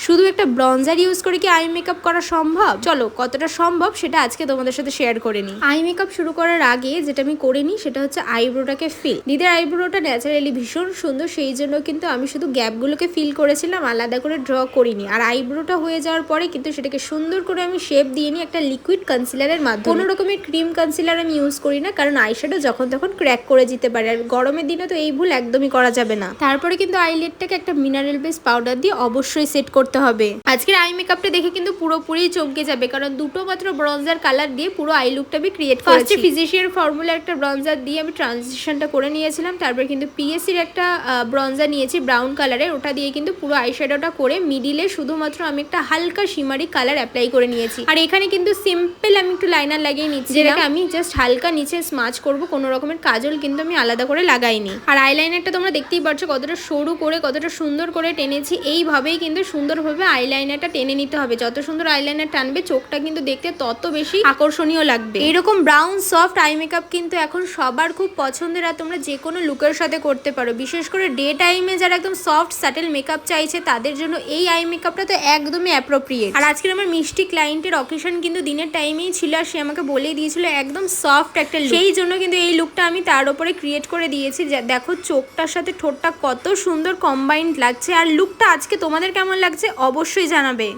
শুধু একটা bronzer use করে কি আই মেকআপ করা সম্ভব? চলো কতটা সম্ভব সেটা আজকে তোমাদের সাথে শেয়ার করে নিই। আই মেকআপ শুরু করার আগে যেটা আমি করে নিই সেটা হচ্ছে আইব্রোটাকে ফিল। দিদির আইব্রোটা ন্যাচারালি ভীষণ সুন্দর, সেই জন্য কিন্তু আমি শুধু গ্যাপগুলোকে ফিল করেছিলাম, আলাদা করে ড্র করিনি। আর আইব্রোটা হয়ে যাওয়ার পরে কিন্তু সেটাকে সুন্দর করে আমি শেপ দিয়ে নিই একটা লিকুইড কনসিলারের মাধ্যমে। কোনো রকমের ক্রিম কনসিলার আমি ইউজ করি না, কারণ আইশ্যাডো যখন তখন ক্র্যাক করে যেতে পারে, আর গরমের দিনে তো এই ভুল একদমই করা যাবে না। তারপরে কিন্তু আইলেটটাকে একটা মিনারেল বেস পাউডার দিয়ে অবশ্যই সেট করতে হবে। আজকের আই মেকআপটা দেখে কিন্তু পুরোপুরি চমকে যাবে, কারণ দুটো মাত্র ব্রঞ্জার কালার দিয়ে পুরো আই লুকটা আমি ক্রিয়েট করেছি। ফার্স্টে ফিজিশিয়ান ফর্মুলা একটা ব্রঞ্জার দিয়ে আমি ট্রানজিশনটা করে নিয়েছিলাম, তারপর কিন্তু পিএসসির একটা ব্রঞ্জার নিয়েছি ব্রাউন কালারের, ওটা দিয়ে কিন্তু পুরো আইশ্যাডোটা করে মিডিলে শুধুমাত্র আমি একটা হালকা শিমারি কালার অ্যাপ্লাই করে নিয়েছি। আর এখানে কিন্তু সিম্পল আমি একটু লাইনার লাগিয়ে নিচ্ছি, যেটাকে আমি জাস্ট হালকা নিচে স্মাচ করব, কোনো রকমের কাজল কিন্তু আমি আলাদা করে লাগাইনি। আর আইলাইনারটা তোমরা দেখতেই পাচ্ছ কতটা সরু করে কতটা সুন্দর করে টেনেছি। এইভাবেই কিন্তু সুন্দরভাবে আইলাইনারটা টেনে নিতে হবে। যত সুন্দর আইলাইনার টানবে চোখটা কিন্তু দেখতে তত বেশি আকর্ষণীয় লাগবে। এরকম ব্রাউন সফট আই মেকআপ কিন্তু এখন সবার খুব পছন্দের, আর তোমরা যে কোনো লুকের সাথে করতে পারো। বিশেষ করে ডে টাইমে যারা একদম সফট স্যাটেল মেকআপ চাইছে তাদের জন্য এই আই মেকআপটা তো একদমই অ্যাপ্রোপ্রিয়েট। আর আজকের আমার মিষ্টি ক্লায়েন্টের অকেশন কিন্তু দিনের টাইমেই ছিল, আর সে আমাকে বলেই দিয়েছিল একদম সফট একটা লুক। সেই জন্য কিন্তু এই লুকটা আমি তার উপরে ক্রিয়েট করে দিয়েছি। দেখো চোখটার সাথে ঠোঁটটা কত সুন্দর কম্বাইন্ড লাগছে। আর লুকটা আজকে তোমাদের কেমন লাগছে অবশ্যই জানাবে।